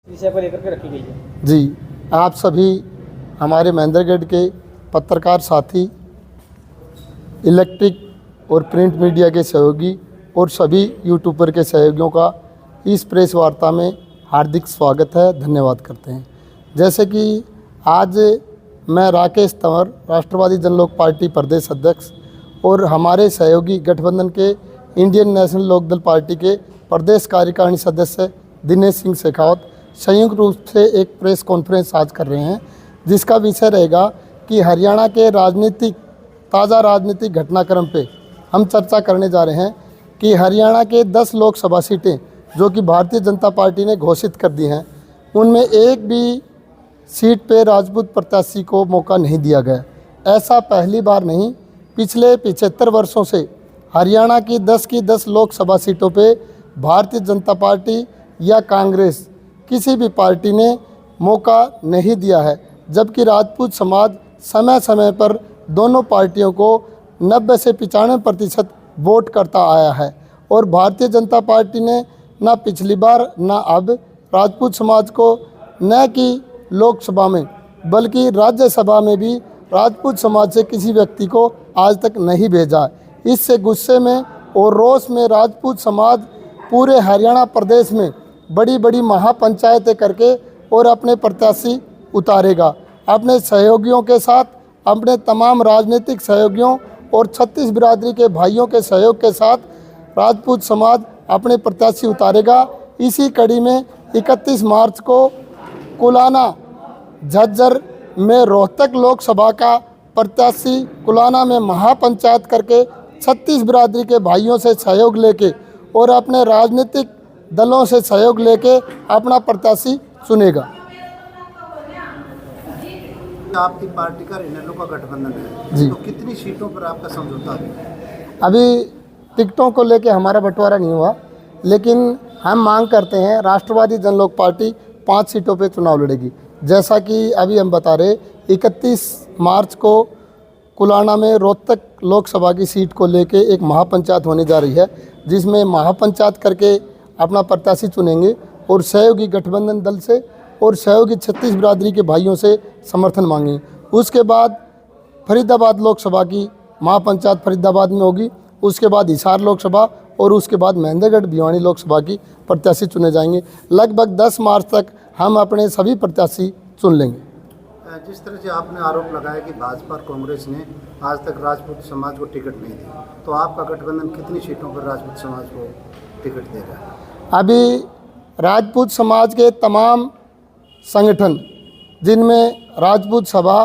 विषय पर लेकर के रखी गई है। जी, आप सभी हमारे महेंद्रगढ़ के पत्रकार साथी, इलेक्ट्रिक और प्रिंट मीडिया के सहयोगी और सभी यूट्यूबर के सहयोगियों का इस प्रेस वार्ता में हार्दिक स्वागत है, धन्यवाद करते हैं। जैसे कि आज मैं राकेश तंवर, राष्ट्रवादी जनलोक पार्टी प्रदेश अध्यक्ष और हमारे सहयोगी गठबंधन के इंडियन नेशनल लोकदल पार्टी के प्रदेश कार्यकारिणी सदस्य दिनेश सिंह शेखावत संयुक्त रूप से एक प्रेस कॉन्फ्रेंस आज कर रहे हैं, जिसका विषय रहेगा कि हरियाणा के ताज़ा राजनीतिक घटनाक्रम पे हम चर्चा करने जा रहे हैं कि हरियाणा के 10 लोकसभा सीटें जो कि भारतीय जनता पार्टी ने घोषित कर दी हैं, उनमें एक भी सीट पे राजपूत प्रत्याशी को मौका नहीं दिया गया। ऐसा पहली बार नहीं, पिछले 75 वर्षों से हरियाणा की 10 लोकसभा सीटों पे भारतीय जनता पार्टी या कांग्रेस किसी भी पार्टी ने मौका नहीं दिया है, जबकि राजपूत समाज समय समय पर दोनों पार्टियों को 90 से 95% वोट करता आया है। और भारतीय जनता पार्टी ने न पिछली बार न अब राजपूत समाज को न कि लोकसभा में बल्कि राज्यसभा में भी राजपूत समाज से किसी व्यक्ति को आज तक नहीं भेजा। इससे गुस्से में और रोष में राजपूत समाज पूरे हरियाणा प्रदेश में बड़ी बड़ी महापंचायतें करके और अपने प्रत्याशी उतारेगा। अपने सहयोगियों के साथ, अपने तमाम राजनीतिक सहयोगियों और 36 बिरादरी के भाइयों के सहयोग के साथ राजपूत समाज अपने प्रत्याशी उतारेगा। इसी कड़ी में 31 मार्च को कुलाना झज्जर में रोहतक लोकसभा का प्रत्याशी कुलाना में महापंचायत करके 36 बिरादरी के भाइयों से सहयोग लेके और अपने राजनीतिक दलों से सहयोग लेके अपना प्रत्याशी चुनेगा। आपकी पार्टी का इनेलो का गठबंधन है जी, तो कितनी सीटों पर आपका समझौता है? अभी टिकटों को लेके हमारा बंटवारा नहीं हुआ, लेकिन हम मांग करते हैं राष्ट्रवादी जनलोक पार्टी 5 सीटों पे चुनाव लड़ेगी। जैसा कि अभी हम बता रहे, 31 मार्च को कुलाना में रोहतक लोकसभा की सीट को लेके एक महापंचायत होने जा रही है, जिसमें महापंचायत करके अपना प्रत्याशी चुनेंगे और सहयोगी गठबंधन दल से और सहयोगी 36 बिरादरी के भाइयों से समर्थन मांगेंगे। उसके बाद फरीदाबाद लोकसभा की महापंचायत फरीदाबाद में होगी, उसके बाद हिसार लोकसभा और उसके बाद महेंद्रगढ़ भिवानी लोकसभा की प्रत्याशी चुने जाएंगे। लगभग 10 मार्च तक हम अपने सभी प्रत्याशी चुन लेंगे। जिस तरह से आपने आरोप लगाया कि भाजपा और कांग्रेस ने आज तक राजपूत समाज को टिकट नहीं दी, तो आपका गठबंधन कितनी सीटों पर राजपूत समाज को टिकट दे रहा है? अभी राजपूत समाज के तमाम संगठन, जिनमें राजपूत सभा,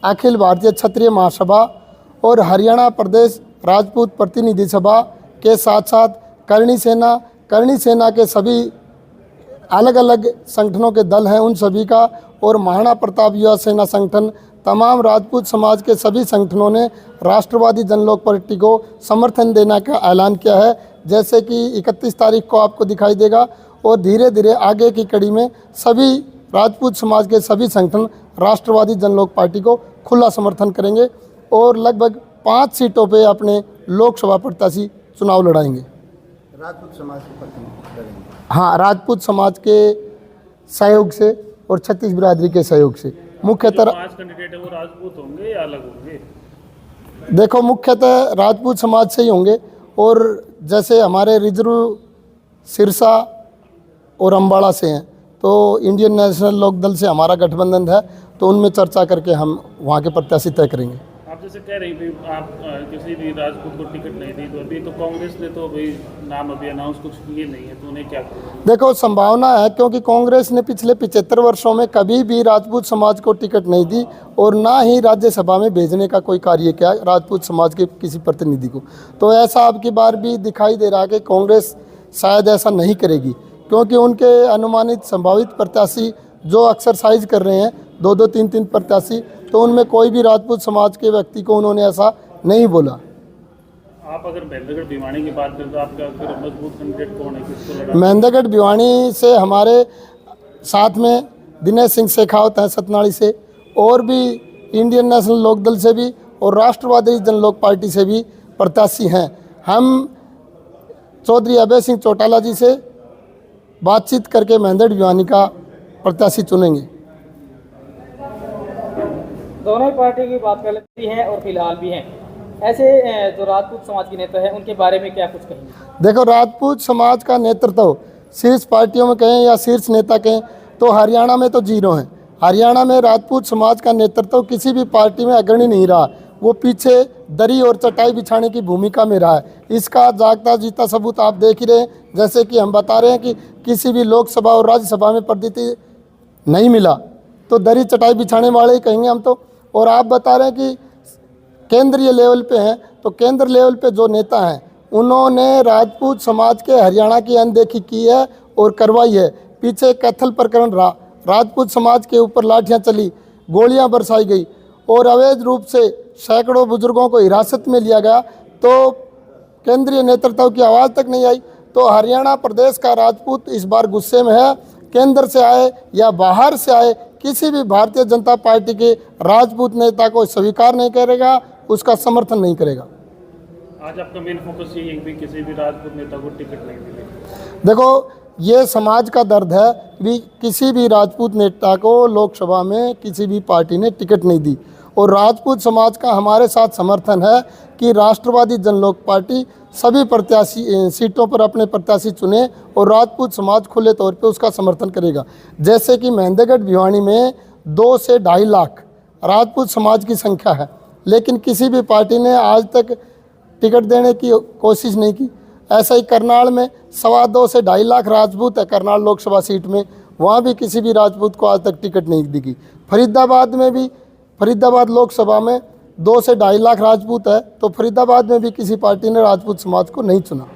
अखिल भारतीय क्षत्रिय महासभा और हरियाणा प्रदेश राजपूत प्रतिनिधि सभा के साथ साथ करणी सेना के सभी अलग अलग संगठनों के दल हैं, उन सभी का, और महाराणा प्रताप युवा सेना संगठन, तमाम राजपूत समाज के सभी संगठनों ने राष्ट्रवादी जनलोक पार्टी को समर्थन देने का ऐलान किया है। जैसे कि 31 तारीख को आपको दिखाई देगा और धीरे धीरे आगे की कड़ी में सभी राजपूत समाज के सभी संगठन राष्ट्रवादी जनलोक पार्टी को खुला समर्थन करेंगे और लगभग 5 सीटों पे अपने लोकसभा प्रत्याशी चुनाव लड़ाएंगे। राजपूत समाज के प्रतिनिधित्व करेंगे? हाँ, राजपूत समाज के सहयोग से और 36 बिरादरी के सहयोग से। मुख्यतः 5 कैंडिडेट है वो राजपूत होंगे या अलग होंगे? देखो, मुख्यतः राजपूत समाज से ही होंगे और जैसे हमारे रिजर्व सिरसा और अम्बाड़ा से हैं, तो इंडियन नेशनल लोकदल से हमारा गठबंधन है, तो उनमें चर्चा करके हम वहाँ के प्रत्याशी तय करेंगे। आप जैसे कह रही थी आप किसी भी राजपूत को टिकट नहीं दी, तो अभी तो कांग्रेस ने तो भाई नाम अभी अनाउंस कुछ किए नहीं है, तो उन्हें क्या करें? देखो, संभावना है, क्योंकि कांग्रेस ने पिछले 75 वर्षों में कभी भी राजपूत समाज को टिकट नहीं दी और ना ही राज्यसभा में भेजने का कोई कार्य किया राजपूत समाज के किसी प्रतिनिधि को। तो ऐसा अब की बार भी दिखाई दे रहा है कि कांग्रेस शायद ऐसा नहीं करेगी, क्योंकि उनके अनुमानित संभावित प्रत्याशी जो एक्सरसाइज कर रहे हैं 2-2, 3-3 प्रत्याशी, तो उनमें कोई भी राजपूत समाज के व्यक्ति को उन्होंने ऐसा नहीं बोला। आप अगर महेंद्रगढ़ भिवानी की बात करें तो आपका अगर मजबूत कैंडिडेट कौन है, किसको लड़ा? महेंद्रगढ़ भिवानी से हमारे साथ में दिनेश सिंह शेखावत हैं सतनाड़ी से, और भी इंडियन नेशनल लोकदल से भी और राष्ट्रवादी जनलोक पार्टी से भी प्रत्याशी हैं। हम चौधरी अभय सिंह चौटाला जी से बातचीत करके महेंद्रगढ़ भिवानी का प्रत्याशी चुनेंगे। दोनों ही पार्टी की बात कर लेती हैं और फिलहाल भी हैं। ऐसे जो राजपूत समाज के नेता हैं उनके बारे में क्या कुछ कहेंगे? देखो, राजपूत समाज का नेतृत्व शीर्ष पार्टियों में कहें या शीर्ष नेता कहें तो हरियाणा में तो जीरो है। हरियाणा में राजपूत समाज का नेतृत्व किसी भी पार्टी में अग्रणी नहीं रहा, वो पीछे दरी और चटाई बिछाने की भूमिका में रहा है। इसका जागता जीता सबूत आप देख ही रहे हैं। जैसे कि हम बता रहे हैं कि किसी भी लोकसभा और राज्यसभा में प्रतिनिधि नहीं मिला तो दरी चटाई बिछाने वाले ही कहेंगे हम तो। और आप बता रहे हैं कि केंद्रीय लेवल पे हैं, तो केंद्र लेवल पे जो नेता हैं उन्होंने राजपूत समाज के हरियाणा की अनदेखी की है और करवाई है। पीछे कैथल प्रकरण रहा, राजपूत समाज के ऊपर लाठियां चली, गोलियां बरसाई गई और अवैध रूप से सैकड़ों बुजुर्गों को हिरासत में लिया गया, तो केंद्रीय नेतृत्व की आवाज़ तक नहीं आई। तो हरियाणा प्रदेश का राजपूत इस बार गुस्से में है। केंद्र से आए या बाहर से आए, किसी भी भारतीय जनता पार्टी के राजपूत नेता को स्वीकार नहीं करेगा, उसका समर्थन नहीं करेगा। आज आपका मेन फोकस यही है कि किसी भी राजपूत नेता को टिकट नहीं मिले। देखो, ये समाज का दर्द है कि किसी भी राजपूत नेता को लोकसभा में किसी भी पार्टी ने टिकट नहीं दी। और राजपूत समाज का हमारे साथ समर्थन है कि राष्ट्रवादी जनलोक पार्टी सभी प्रत्याशी सीटों पर अपने प्रत्याशी चुने और राजपूत समाज खुले तौर पे उसका समर्थन करेगा। जैसे कि महेंद्रगढ़ भिवानी में 2 से 2.5 लाख राजपूत समाज की संख्या है, लेकिन किसी भी पार्टी ने आज तक टिकट देने की कोशिश नहीं की। ऐसा ही करनाल में 2.25 से 2.5 लाख राजपूत है, करनाल लोकसभा सीट में, वहाँ भी किसी भी राजपूत को आज तक टिकट नहीं दी। फरीदाबाद में भी, फरीदाबाद लोकसभा में 2 से 2.5 लाख राजपूत है, तो फरीदाबाद में भी किसी पार्टी ने राजपूत समाज को नहीं चुना।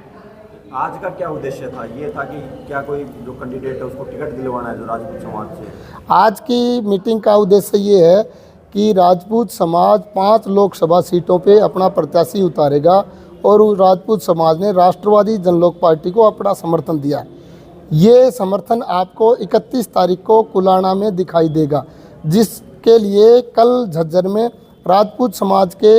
आज का क्या उद्देश्य था? ये था कि क्या कोई जो कैंडिडेट है उसको टिकट दिलवाना है जो राजपूत समाज से? आज की मीटिंग का उद्देश्य ये है कि राजपूत समाज 5 लोकसभा सीटों पे अपना प्रत्याशी उतारेगा और उस राजपूत समाज ने राष्ट्रवादी जनलोक पार्टी को अपना समर्थन दिया है। ये समर्थन आपको 31 तारीख को कुलाणा में दिखाई देगा, जिसके लिए कल झज्जर में राजपूत समाज के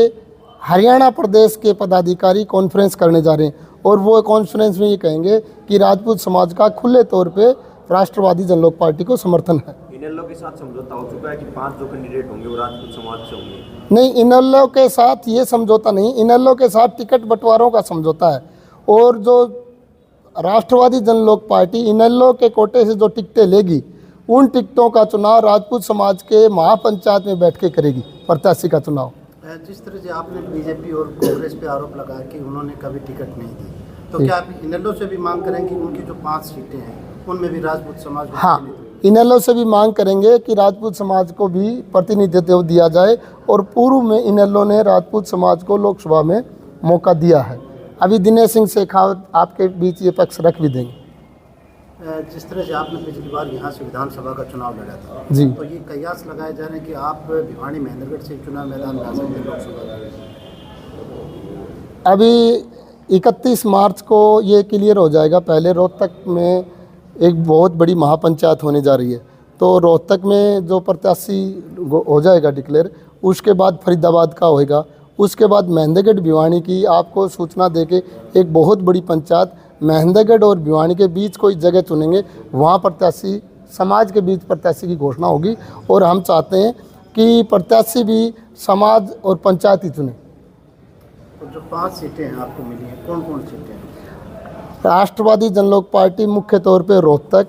हरियाणा प्रदेश के पदाधिकारी कॉन्फ्रेंस करने जा रहे हैं और वो कॉन्फ्रेंस में ये कहेंगे कि राजपूत समाज का खुले तौर पे राष्ट्रवादी जनलोक पार्टी को समर्थन है। इनेलो के साथ समझौता हो चुका है कि 5 जो कैंडिडेट होंगे वो राजपूत समाज से होंगे? नहीं, इनेलो के साथ ये समझौता नहीं, इनेलो के साथ टिकट बंटवारों का समझौता है। और जो राष्ट्रवादी जनलोक पार्टी इनेलो के कोटे से जो टिकटें लेगी, उन टिकटों का चुनाव राजपूत समाज के महापंचायत में बैठ के करेगी प्रत्याशी का चुनाव। जिस तरह से आपने बीजेपी और कांग्रेस पे आरोप लगाया कि उन्होंने कभी टिकट नहीं दी, तो क्या आप इनेलो से भी मांग करेंगे उनकी जो 5 सीटें हैं उनमें भी राजपूत समाज को? हाँ, इनेलो से भी मांग करेंगे कि राजपूत समाज को भी प्रतिनिधित्व दिया जाए। और पूर्व में इनेलो ने राजपूत समाज को लोकसभा में मौका दिया है। अभी दिनेश सिंह शेखावत आपके बीच ये पक्ष रख भी देंगे। जिस तरह से आपने पिछली बार यहाँ से विधानसभा का चुनाव लड़ा था, जी, तो ये कयास लगाए जा रहे हैं कि आप भिवानी महेंद्रगढ़ से चुनाव मैदान में आ सकते हैं लोकसभा में। अभी 31 मार्च को ये क्लियर हो जाएगा। पहले रोहतक में एक बहुत बड़ी महापंचायत होने जा रही है, तो रोहतक में जो प्रत्याशी हो जाएगा डिक्लेयर, उसके बाद फरीदाबाद का होएगा, उसके बाद महेंद्रगढ़ भिवानी की आपको सूचना देके एक बहुत बड़ी पंचायत महेंद्रगढ़ और भिवानी के बीच कोई जगह चुनेंगे, वहाँ प्रत्याशी समाज के बीच प्रत्याशी की घोषणा होगी। और हम चाहते हैं कि प्रत्याशी भी समाज और पंचायत ही चुने। तो जो 5 सीटें हैं आपको मिली हैं, कौन कौन सीटें हैं? राष्ट्रवादी जनलोक पार्टी मुख्य तौर पे रोहतक,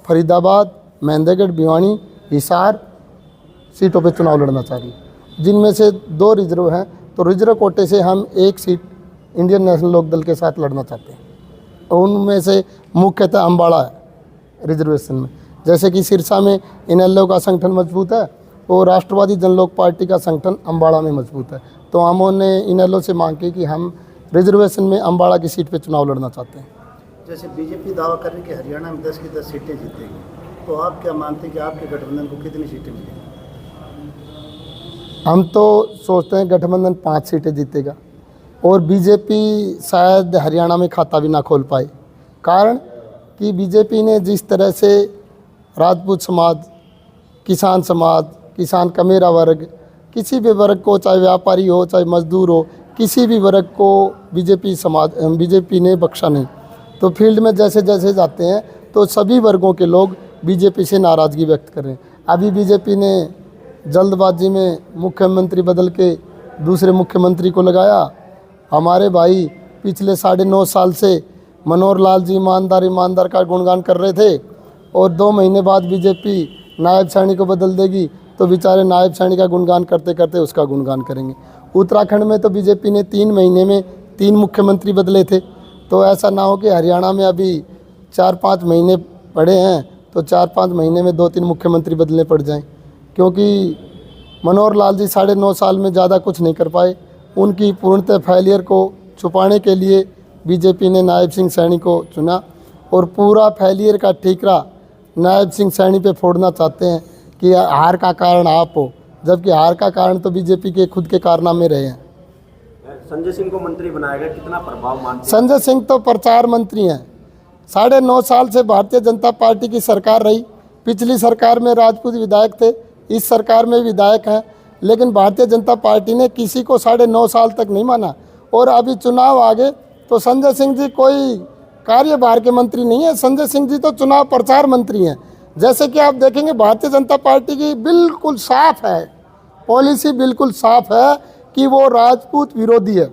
फरीदाबाद, महेंद्रगढ़, भिवानी, हिसार सीटों पे चुनाव लड़ना चाह रही है, जिनमें से 2 रिजर्व हैं। तो रिजर्व कोटे से हम 1 सीट इंडियन नेशनल लोक दल के साथ लड़ना चाहते हैं। उनमें से मुख्यतः अम्बाड़ा है रिजर्वेशन में। जैसे कि सिरसा में इनेलो का संगठन मजबूत है और राष्ट्रवादी जनलोक पार्टी का संगठन अम्बाड़ा में मजबूत है, तो हमने इनेलो से मांग की कि हम रिजर्वेशन में अम्बाड़ा की सीट पे चुनाव लड़ना चाहते हैं। जैसे बीजेपी दावा कर रही है कि हरियाणा में 10 की 10 सीटें जीतेगी, तो आप क्या मानते हैं कि आपके गठबंधन को कितनी सीटें मिलेंगी? हम तो सोचते हैं गठबंधन 5 सीटें जीतेगा और बीजेपी शायद हरियाणा में खाता भी ना खोल पाए। कारण कि बीजेपी ने जिस तरह से राजपूत समाज, किसान का मेरा वर्ग, किसी भी वर्ग को, चाहे व्यापारी हो चाहे मजदूर हो, किसी भी वर्ग को बीजेपी ने बख्शा नहीं। तो फील्ड में जैसे जैसे जाते हैं तो सभी वर्गों के लोग बीजेपी से नाराज़गी व्यक्त कर रहे हैं। अभी बीजेपी ने जल्दबाजी में मुख्यमंत्री बदल के दूसरे मुख्यमंत्री को लगाया। हमारे भाई पिछले 9.5 साल से मनोहर लाल जी ईमानदार का गुणगान कर रहे थे, और 2 महीने बाद बीजेपी नायब सैनी को बदल देगी तो बेचारे नायब सैनी का गुणगान करते करते उसका गुणगान करेंगे। उत्तराखंड में तो बीजेपी ने 3 महीने में 3 मुख्यमंत्री बदले थे, तो ऐसा ना हो कि हरियाणा में अभी 4-5 महीने पड़े हैं तो 4-5 महीने में 2-3 मुख्यमंत्री बदलने पड़ जाएं, क्योंकि मनोहर लाल जी 9.5 साल में ज़्यादा कुछ नहीं कर पाए। उनकी पूर्णतः फेलियर को छुपाने के लिए बीजेपी ने नायब सिंह सैनी को चुना, और पूरा फेलियर का ठीकरा नायब सिंह सैनी पे फोड़ना चाहते हैं कि हार का कारण आप हो, जबकि हार का कारण तो बीजेपी के खुद के कारनामे रहे हैं। संजय सिंह को मंत्री बनाया गया, कितना प्रभाव मानते हैं? संजय सिंह तो प्रचार मंत्री हैं। 9.5 साल से भारतीय जनता पार्टी की सरकार रही। पिछली सरकार में राजपूत विधायक थे, इस सरकार में विधायक हैं, लेकिन भारतीय जनता पार्टी ने किसी को 9.5 साल तक नहीं माना। और अभी चुनाव आ गए तो संजय सिंह जी कोई कार्यभार के मंत्री नहीं है, संजय सिंह जी तो चुनाव प्रचार मंत्री हैं। जैसे कि आप देखेंगे भारतीय जनता पार्टी की बिल्कुल साफ है पॉलिसी, बिल्कुल साफ है कि वो राजपूत विरोधी है।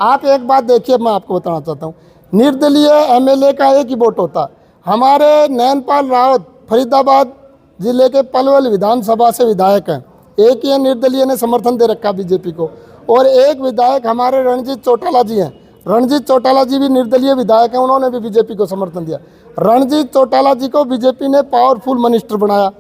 आप एक बात देखिए, मैं आपको बताना चाहता हूँ, निर्दलीय एमएलए का एक ही वोट होता। हमारे नैनपाल रावत फरीदाबाद जिले के पलवल विधानसभा से विधायक हैं, एक ही निर्दलीय ने समर्थन दे रखा बीजेपी को, और एक विधायक हमारे रणजीत चौटाला जी हैं। रणजीत चौटाला जी भी निर्दलीय विधायक हैं, उन्होंने भी बीजेपी को समर्थन दिया। रणजीत चौटाला जी को बीजेपी ने पावरफुल मिनिस्टर बनाया,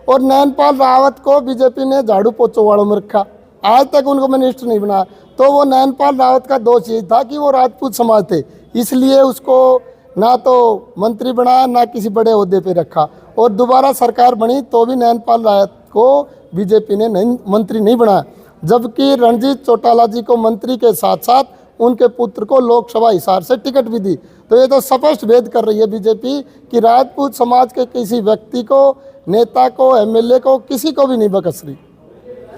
और नैनपाल रावत को बीजेपी ने झाड़ू पोछो वालों में रखा, आज तक उनको मिनिस्टर नहीं बनाया। तो वो नैनपाल रावत का दोष ये था कि वो राजपूत समाज थे, इसलिए उसको ना तो मंत्री बनाया ना किसी बड़े ओहदे पे रखा, और दोबारा सरकार बनी तो भी नैनपाल रावत को बीजेपी ने मंत्री नहीं बनाया, जबकि रणजीत चौटाला जी को मंत्री के साथ साथ उनके पुत्र को लोकसभा हिसार से टिकट भी दी। तो ये तो स्पष्ट भेद कर रही है बीजेपी कि राजपूत समाज के किसी व्यक्ति को, नेता को, एमएलए को, किसी को भी नहीं बकस रही।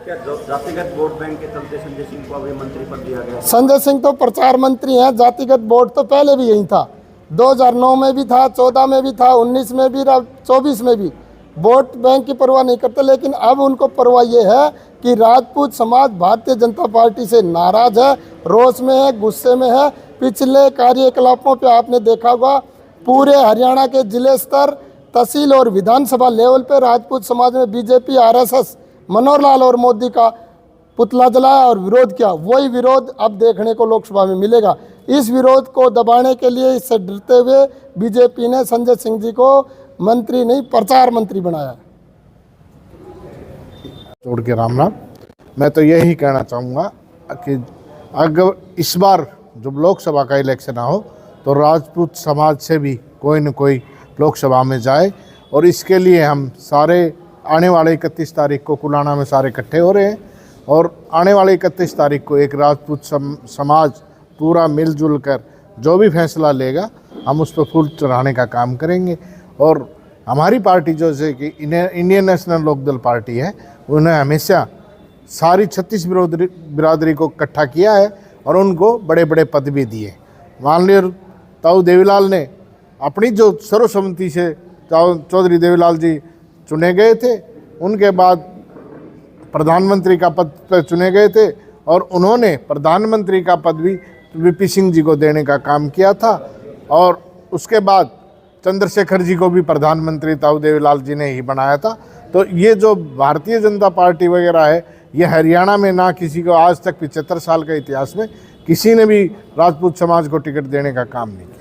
क्या जातिगत वोट बैंक के चलते संजय सिंह को अभी मंत्री पद दिया गया? संजय सिंह तो प्रचार मंत्री हैं, जातिगत वोट तो पहले भी यही था, 2009 में भी था, 14 में भी था, 19 में भी, 24 में भी। वोट बैंक की परवाह नहीं करते, लेकिन अब उनको परवाह ये है कि राजपूत समाज भारतीय जनता पार्टी से नाराज है, रोष में है, गुस्से में है। पिछले कार्यकलापों पे आपने देखा होगा, पूरे हरियाणा के जिले स्तर, तहसील और विधानसभा लेवल पे राजपूत समाज में बीजेपी, आरएसएस, मनोहर लाल और मोदी का पुतला जलाया और विरोध किया। वही विरोध अब देखने को लोकसभा में मिलेगा। इस विरोध को दबाने के लिए, इससे डरते हुए बीजेपी ने संजय सिंह जी को मंत्री नहीं, प्रचार मंत्री बनाया। छोड़ के रामनाथ, मैं तो यही कहना चाहूँगा कि अगर इस बार जब लोकसभा का इलेक्शन हो तो राजपूत समाज से भी कोई न कोई लोकसभा में जाए, और इसके लिए हम सारे आने वाले 31 तारीख को कुलाना में सारे इकट्ठे हो रहे हैं, और आने वाले 31 तारीख को एक राजपूत समाज पूरा मिलजुल कर जो भी फैसला लेगा हम उस पर फूल चढ़ाने का काम करेंगे। और हमारी पार्टी जो है कि इंडियन नेशनल लोकदल पार्टी है, उन्हें हमेशा सारी 36 बिरादरी को इकट्ठा किया है और उनको बड़े बड़े पद भी दिए। माननीय ताऊ देवीलाल ने अपनी जो सर्वसम्मति से चौधरी देवीलाल जी चुने गए थे, उनके बाद प्रधानमंत्री का पद पर चुने गए थे, और उन्होंने प्रधानमंत्री का पद भी वीपी सिंह जी को देने का काम किया था, और उसके बाद चंद्रशेखर जी को भी प्रधानमंत्री ताऊ देवीलाल जी ने ही बनाया था। तो ये जो भारतीय जनता पार्टी वगैरह है, ये हरियाणा में ना किसी को आज तक 75 साल के इतिहास में किसी ने भी राजपूत समाज को टिकट देने का काम नहीं किया।